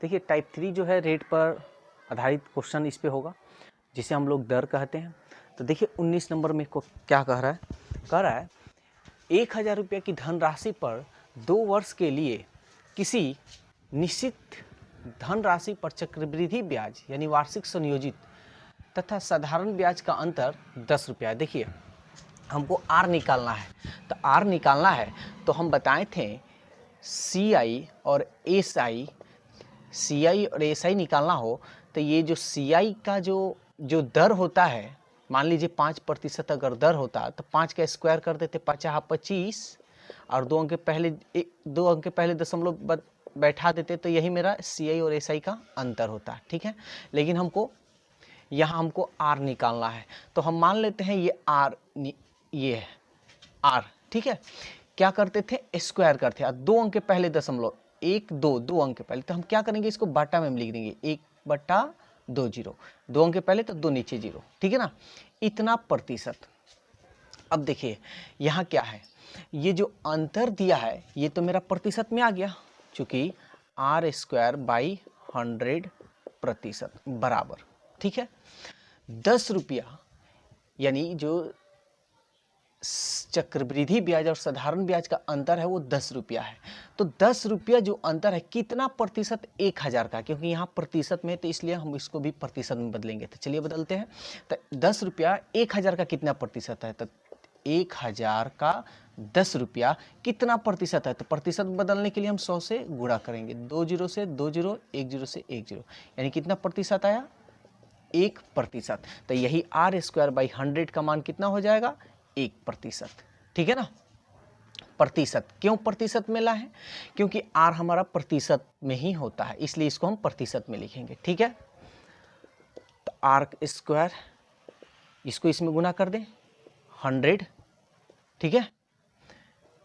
देखिए टाइप 3 जो है रेट पर आधारित क्वेश्चन इस पे होगा, जिसे हम लोग दर कहते हैं। तो देखिए 19 नंबर में को क्या कह रहा है, 1000 रुपये की धनराशि पर 2 वर्ष के लिए किसी निश्चित धनराशि पर चक्रवृद्धि ब्याज यानी वार्षिक संयोजित तथा साधारण ब्याज का अंतर 10 रुपया है। देखिए हमको आर निकालना है, तो आर निकालना है तो हम बताए थे सी आई और एस आई, सी आई और एस आई निकालना हो तो ये जो सी आई का जो दर होता है, मान लीजिए 5% अगर दर होता तो 5 का स्क्वायर कर देते, 5×25 और 2 अंक के पहले दशमलव बैठा देते, तो यही मेरा सी आई और एस आई का अंतर होता। ठीक है, लेकिन यहाँ हमको आर निकालना है, तो हम मान लेते हैं ये आर, ये है आर। ठीक है, क्या करते थे, स्क्वायर करते हैं, 2 अंक के पहले दशमलव 1 2 2 अंक के पहले, तो हम क्या करेंगे, इसको बाटा में हम लिख देंगे 1/2 2 अंक के पहले तो 2 नीचे 0। ठीक है ना, इतना प्रतिशत। अब देखिए यहाँ क्या है, ये जो अंतर दिया है ये तो मेरा प्रतिशत में आ गया, चूंकि r²/100% बराबर। ठीक है, 10 रुपया यानी जो चक्रवृद्धि ब्याज और साधारण ब्याज का अंतर है वो 10 रुपया है। तो 10 रुपया जो अंतर है कितना प्रतिशत, 1000 का, क्योंकि यहाँ प्रतिशत में तो इसलिए हम इसको भी प्रतिशत में बदलेंगे। तो चलिए बदलते हैं, तो 10 रुपया 1000 का कितना प्रतिशत है, तो 1000 का 10 रुपया कितना प्रतिशत है, तो प्रतिशत बदलने के लिए हम 100 से गुणा करेंगे, 2 0 से 2 0, 1 0 से 1 0, यानी कितना प्रतिशत आया, 1%। तो यही r²/100 का मान कितना हो जाएगा, 1%। ठीक है ना, प्रतिशत, क्यों प्रतिशत में ला है, क्योंकि r हमारा प्रतिशत में ही होता है, इसलिए इसको हम प्रतिशत में लिखेंगे। ठीक है, तो r², इसको इसमें गुना कर दें 100। ठीक है,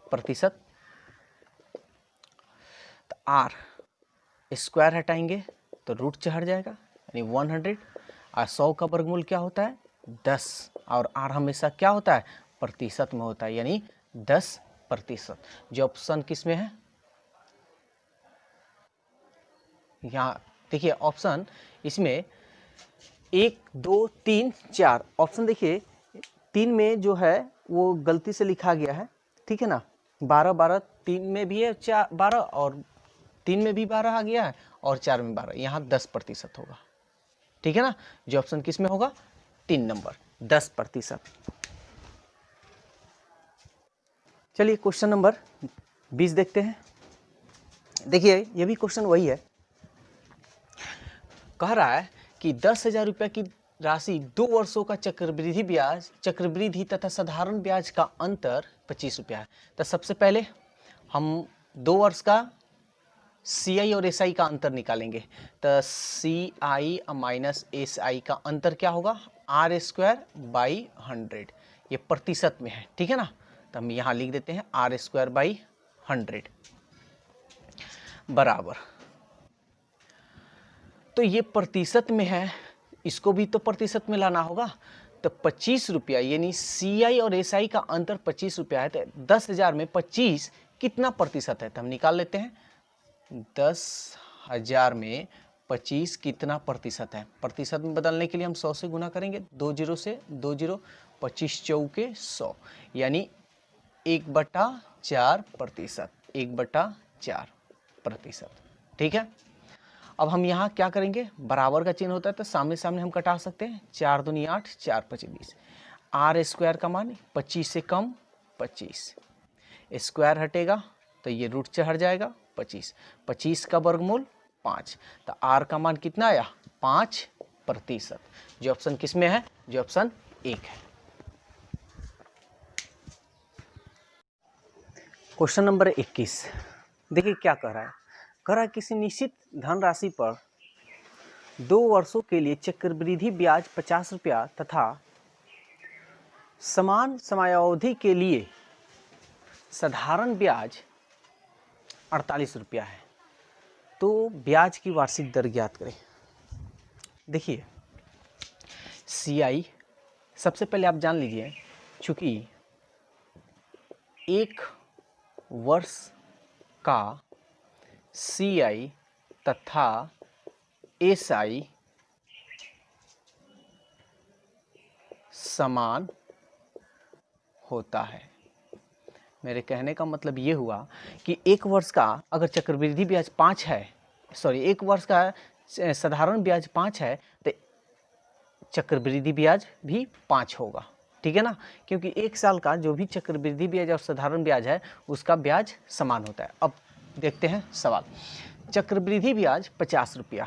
प्रतिशत, तो r² हटाएंगे तो रूट चढ़ जाएगा यानी 100, और 100 का वर्गमूल क्या होता है, 10, और r हमेशा क्या होता है, प्रतिशत में होता है, यानी 10%। जो ऑप्शन किस में है, यहाँ देखिए ऑप्शन इसमें 1 2 3 4, ऑप्शन देखिए 3 में जो है वो गलती से लिखा गया है। ठीक है ना, 12 12 3 में भी है 12, और 3 में भी 12 आ गया है, और 4 में 12, यहाँ 10% होगा। ठीक है ना, जो ऑप्शन किस में होगा, 3 नंबर 10%। चलिए क्वेश्चन नंबर 20 देखते हैं। देखिए ये भी क्वेश्चन वही है, कह रहा है कि 10,000 रुपये की राशि 2 वर्षों का चक्रवृद्धि तथा साधारण ब्याज का अंतर 25 रुपया है। तो सबसे पहले हम 2 वर्ष का सी आई और एस आई का अंतर निकालेंगे। तो सी आई माइनस एस आई का अंतर क्या होगा, r²/100, ये प्रतिशत में है। ठीक है ना, तो हम यहाँ लिख देते हैं r²/100 बराबर, तो ये प्रतिशत में है, इसको भी तो प्रतिशत में लाना होगा। तो 25 रुपया, यानी सी आई और एस आई का अंतर 25 रुपया है, तो 10,000 में 25 कितना प्रतिशत है, तो हम निकाल लेते हैं 10,000 में 25 कितना प्रतिशत है। प्रतिशत में बदलने के लिए हम 100 से गुना करेंगे, 2 0 से 2 0, 25 चौके 100, यानी 1/4%, 1/4%। ठीक है, अब हम यहाँ क्या करेंगे, बराबर का चिन्ह होता है तो सामने सामने हम कटा सकते हैं, 4 दूनी 8, 4 5 20, r² का मान 25 से कम 25, स्क्वायर हटेगा तो ये रूट चढ़ जाएगा 25, 25 का वर्गमूल 5, तो r का मान कितना आया, 5%। जो ऑप्शन किस में है, जो ऑप्शन 1 है। क्वेश्चन नंबर 21 देखिए क्या कह रहा है, कह रहा है किसी निश्चित धनराशि पर 2 वर्षों के लिए चक्रवृद्धि ब्याज 50 रुपया तथा समान समयावधि के लिए साधारण ब्याज 48 रुपया है, तो ब्याज की वार्षिक दर ज्ञात करें। देखिए सी आई सबसे पहले आप जान लीजिए, चूंकि 1 वर्ष का सी आई तथा एसआई समान होता है। मेरे कहने का मतलब ये हुआ कि एक वर्ष का अगर चक्रवृद्धि ब्याज 5 है, एक वर्ष का साधारण ब्याज 5 है तो चक्रवृद्धि ब्याज भी 5 होगा, ठीक है ना, क्योंकि एक साल का जो भी चक्रवृद्धि ब्याज और साधारण ब्याज है उसका ब्याज समान होता है। अब देखते हैं सवाल। चक्रवृद्धि ब्याज 50 रुपया,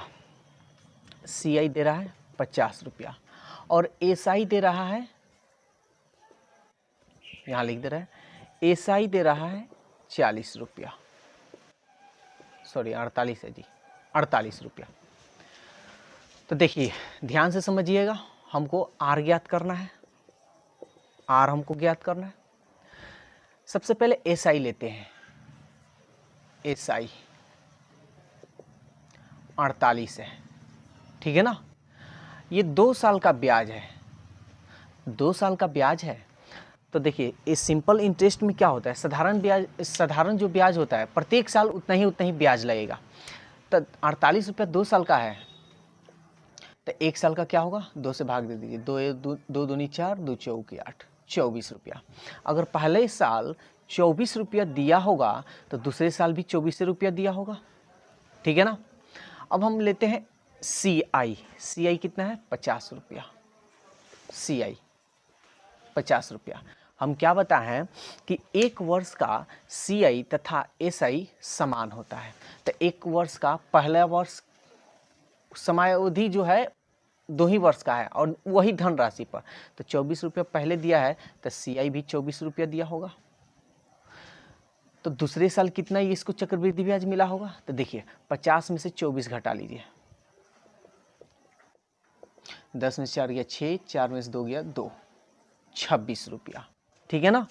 सीआई दे रहा है 50 रुपया और एसआई दे रहा है, यहाँ लिख दे रहा है, एसआई दे रहा है 40 रुपया, 48 है जी, 48 रुपया। तो देखिए ध्यान से समझिएगा, हमको आर ज्ञात करना है, आर हमको ज्ञात करना है। सबसे पहले एसआई लेते हैं, एसआई 48 है, ठीक है ना। ये 2 साल का ब्याज है, 2 साल का ब्याज है। तो देखिए इस सिंपल इंटरेस्ट में क्या होता है, साधारण जो ब्याज होता है प्रत्येक साल उतना ही ब्याज लगेगा। तो 48 रुपया 2 साल का है तो एक साल का क्या होगा, 2 से भाग दे दीजिए, 2 दूनी 4, 2 चौके 8, 24 रुपया। अगर पहले साल 24 रुपया दिया होगा तो दूसरे साल भी 24 रुपया दिया होगा, ठीक है ना। अब हम लेते हैं सीआई, सीआई कितना है 50 रुपया, सीआई 50 रुपया। हम क्या बताए हैं कि एक वर्ष का सीआई तथा एसआई समान होता है। तो एक वर्ष का पहला वर्ष समयावधि जो है 2 ही वर्ष का है और वही धनराशि पर, तो 24 रुपया पहले दिया है तो सीआई भी 24 रुपया दिया होगा। तो दूसरे साल कितना ही इसको चक्रवृद्धि ब्याज मिला होगा, तो देखिए 50 में से 24 घटा लीजिए, 10 में से 4 गया 6, 4 में से 2 गया 2, 26 रुपया, ठीक है ना।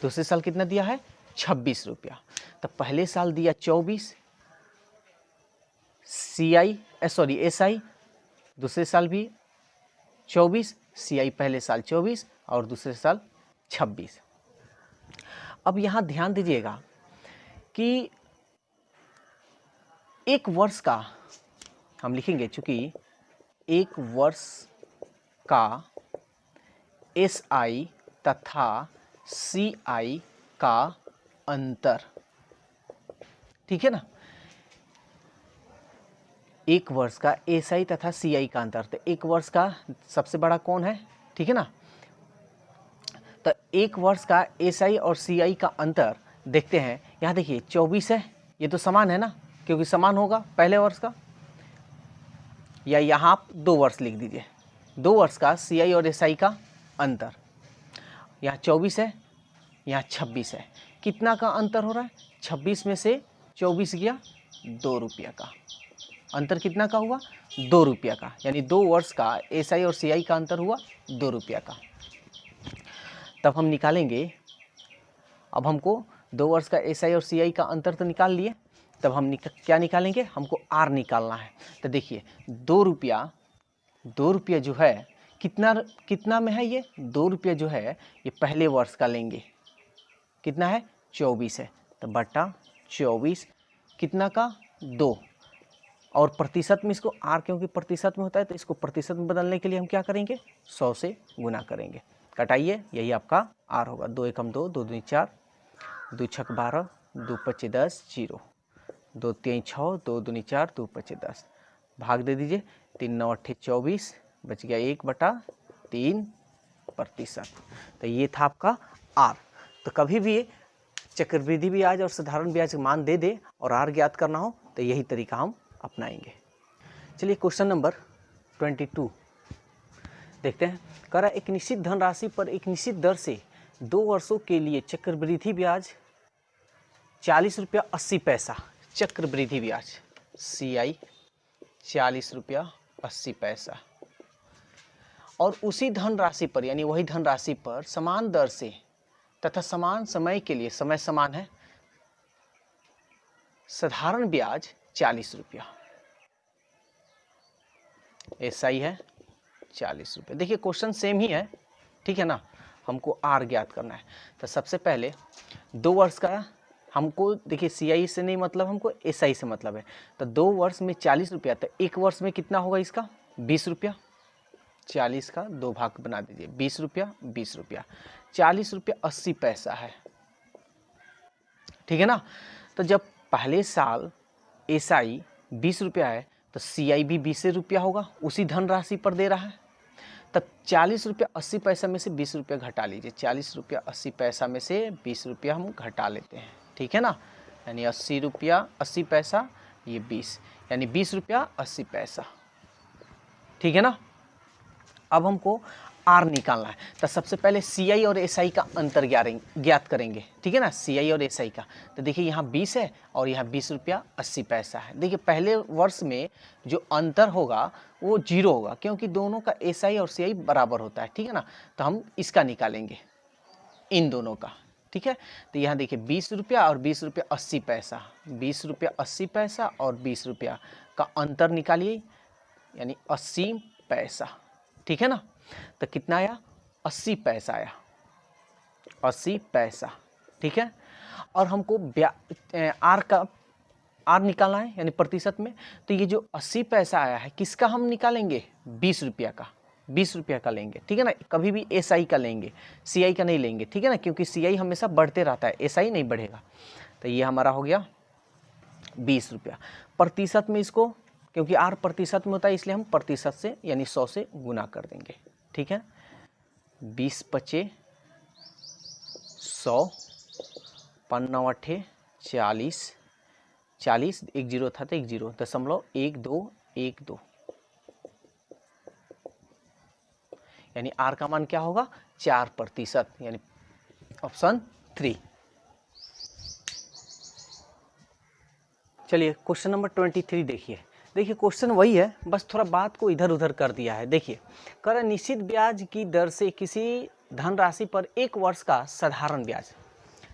दूसरे साल कितना दिया है 26 रुपया। तो पहले साल दिया 24 एसआई, दूसरे साल भी 24, सीआई पहले साल 24 और दूसरे साल 26। अब यहाँ ध्यान दीजिएगा कि एक वर्ष का हम लिखेंगे, चूंकि एक वर्ष का एसआई तथा सीआई का अंतर, ठीक है ना, एक वर्ष का एसआई तथा सीआई का अंतर। तो एक वर्ष का सबसे बड़ा कौन है, ठीक है ना। तो एक वर्ष का एसआई और सीआई का अंतर देखते हैं। यहाँ देखिए 24 है, ये तो समान है ना, क्योंकि समान होगा पहले वर्ष का, या यहाँ आप 2 वर्ष लिख दीजिए, 2 वर्ष का सीआई और एसआई का अंतर। यहाँ 24 है, यहाँ 26 है, कितना का अंतर हो रहा है, 26 में से 24 गया 2 रुपया का अंतर, कितना का हुआ 2 रुपया का, यानी 2 वर्ष का एसआई और सीआई का अंतर हुआ 2 रुपया का। तब हम निकालेंगे, अब हमको 2 वर्ष का एसआई और सीआई का अंतर तो निकाल लिए, तब हम क्या निकालेंगे, हमको आर निकालना है। तो देखिए 2 रुपया जो है कितना में है, ये 2 रुपया जो है ये पहले वर्ष का लेंगे, कितना है 24 है, तो बटा 24 कितना का 2, और प्रतिशत में इसको आर क्योंकि प्रतिशत में होता है तो इसको प्रतिशत में बदलने के लिए हम क्या करेंगे 100 से गुना करेंगे। कटाइए, यही आपका आर होगा। 2 एकम 2, 2 दूनी 4, 2 छक 12, 2 पच्चे 10, 0, 2 तीन 6, 2 दूनी 4, 2 पच्चे 10, भाग दे दीजिए, 3 9 अट्ठे 24, बच गया 1/3%। तो ये था आपका आर। तो कभी भी चक्रवृद्धि ब्याज और साधारण ब्याज मान दे दे और आर ज्ञात करना हो तो यही तरीका हम अपनाएंगे। चलिए क्वेश्चन नंबर 22 देखते हैं। कह रहा है एक निश्चित धनराशि पर एक निश्चित दर से 2 वर्षों के लिए चक्रवृद्धि ब्याज 40 रुपया 80 पैसा, चक्रवृद्धि ब्याज सीआई 40 रुपया 80 पैसा, और उसी धनराशि पर यानी वही धनराशि पर समान दर से तथा समान समय के लिए, समय समान है, साधारण ब्याज 40 रुपया, एसआई है 40 रुपये। देखिए क्वेश्चन सेम ही है, ठीक है ना, हमको आर ज्ञात करना है। तो सबसे पहले 2 वर्ष का हमको देखिए CI से नहीं मतलब, हमको SI से मतलब है। तो 2 वर्ष में 40 रुपया, तो 1 वर्ष में कितना होगा इसका 20 रुपया। 40 का 2 भाग बना दीजिए, 20 रुपया 20 रुपया, 40 रुपया 80 पैसा है, ठीक है ना। तो जब पहले साल SI 20 रुपया है तो CI भी 20 रुपया होगा, उसी धनराशि पर दे रहा है। तब 40 रुपया 80 पैसा में से 20 रुपया घटा लीजिए, 40 रुपया 80 पैसा में से 20 रुपया हम घटा लेते हैं, ठीक है ना। यानी 80 रुपया 80 पैसा, ये 20, यानी 20 रुपया 80 पैसा, ठीक है ना। अब हमको R निकालना है, तो सबसे पहले CI और SI का अंतर ज्ञात करेंगे, ठीक है ना। CI और SI का, तो देखिए यहाँ 20 है और यहाँ 20 रुपया 80 पैसा है। देखिए पहले वर्ष में जो अंतर होगा वो 0 होगा, क्योंकि दोनों का SI और CI बराबर होता है, ठीक है ना। तो हम इसका निकालेंगे, इन दोनों का, ठीक है। तो यहाँ देखिए 20 रुपया और 20 रुपया 80 पैसा, 20 रुपया 80 पैसा और 20 रुपया का अंतर निकालिए, यानी 80 पैसा, ठीक है ना। तो कितना आया 80 पैसा आया, 80 पैसा, ठीक है। और हमको R निकालना है, यानी प्रतिशत में। तो ये जो 80 पैसा आया है किसका हम निकालेंगे, 20 रुपया का, 20 रुपया का लेंगे, ठीक है ना। कभी भी SI का लेंगे, CI का नहीं लेंगे, ठीक है ना, क्योंकि CI हमेशा बढ़ते रहता है, SI नहीं बढ़ेगा। तो ये हमारा हो गया 20 रुपया। प्रतिशत में इसको, क्योंकि R प्रतिशत में होता है इसलिए हम प्रतिशत से यानी 100 से गुना कर देंगे, ठीक है। 20 पचे 100, 5 8 40, 40 एक जीरो था तो 10.1212, यानी R का मान क्या होगा 4%, यानी ऑप्शन 3। चलिए क्वेश्चन नंबर 23 देखिए। देखिए क्वेश्चन वही है, बस थोड़ा बात को इधर उधर कर दिया है। देखिए कर निश्चित ब्याज की दर से किसी धनराशि पर 1 वर्ष का साधारण ब्याज,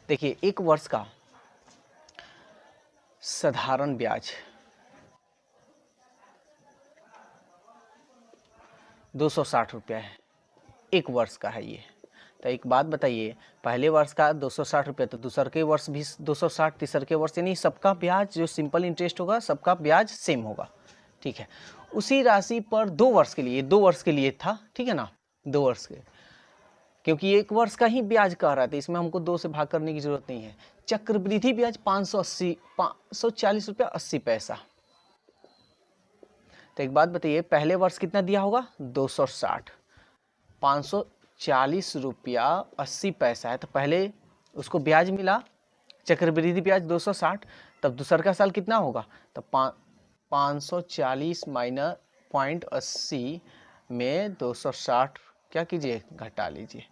देखिए 1 वर्ष का साधारण ब्याज 260 रुपया है, 1 वर्ष का है ये। तो एक बात बताइए, पहले वर्ष का 260 रुपये, तो दूसरे के वर्ष भी 260, तीसरे के वर्ष, यानी सबका ब्याज जो सिंपल इंटरेस्ट होगा सबका ब्याज सेम होगा, ठीक है। उसी राशि पर 2 वर्ष के लिए, 2 वर्ष के लिए था, ठीक है ना, 2 वर्ष के, क्योंकि 1 वर्ष का ही ब्याज कह रहा था, इसमें हमको 2 से भाग करने की जरूरत नहीं है। चक्रवृद्धि ब्याज 540 रुपया 80 पैसा। तो एक बात बताइए, पहले वर्ष कितना दिया होगा 260, 540 रुपया 80 पैसा है, तो पहले उसको ब्याज मिला चक्रवृद्धि ब्याज 260, तब दूसरा का साल कितना होगा, तो 540 माइनस 0.80 में 260 क्या कीजिए घटा लीजिए,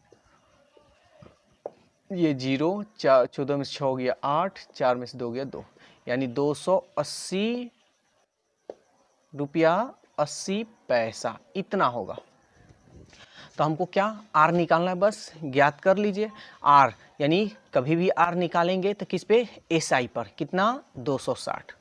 ये 0, 14 में से 6 हो गया 8, 4 में से 2 गया 2, यानी 280 रुपया 80 पैसा इतना होगा। तो हमको क्या R निकालना है, बस ज्ञात कर लीजिए। R यानी कभी भी R निकालेंगे तो किस पे, SI पर, कितना 260,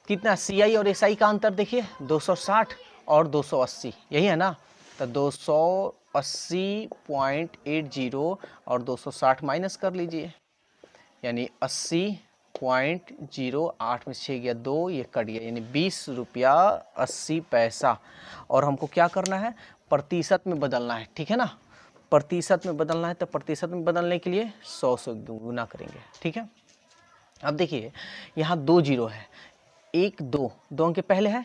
कितना CI और SI का अंतर देखिए 260 और 280, यही है ना। तो 280.80 और 260 माइनस कर लीजिए, यानी 80.08 में 6 गया 2, ये कट गया, यानी 20 रुपया 80 पैसा। और हमको क्या करना है, प्रतिशत में बदलना है, ठीक है ना, प्रतिशत में बदलना है। तो प्रतिशत में बदलने के लिए 100 से गुना करेंगे, ठीक है। अब देखिए यहाँ 2 जीरो है, 1 2 2 अंक के पहले है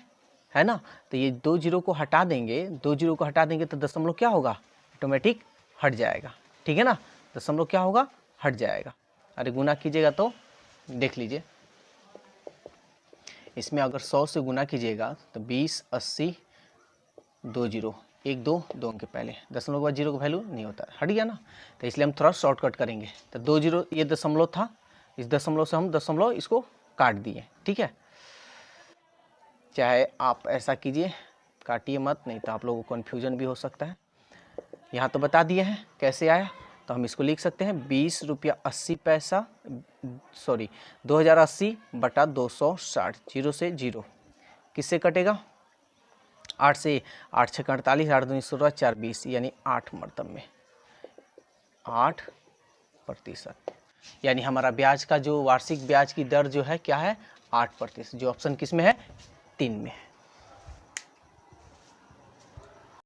ना, तो ये 2 जीरो को हटा देंगे, 2 जीरो को हटा देंगे तो दशमलव क्या होगा, ऑटोमेटिक हट जाएगा, ठीक है ना, दशमलव क्या होगा हट जाएगा। अरे गुना कीजिएगा तो देख लीजिए, इसमें अगर 100 से गुना कीजिएगा तो 20 80 2 जीरो 1 2 2 अंक के पहले, दशमलव के बाद जीरो का वैल्यू नहीं होता, हट गया ना। तो इसलिए हम थोड़ा शॉर्टकट करेंगे, तो 2 जीरो ये दशमलव था, इस दशमलव से हम दशमलव इसको काट दिए, ठीक है। चाहे आप ऐसा कीजिए, काटिए मत, नहीं तो आप लोगों को कन्फ्यूजन भी हो सकता है। यहाँ तो बता दिए हैं कैसे आया, तो हम इसको लिख सकते हैं 20 रुपया 80 पैसा, सॉरी 2080 बटा 260, 0 से 0 किससे कटेगा, 8 से, 8 6 48, 8 2 16, 4 20, यानी 8 मरतब में 8%। यानी हमारा ब्याज का जो वार्षिक ब्याज की दर जो है क्या है 8%, जो ऑप्शन किस में है 3 में है।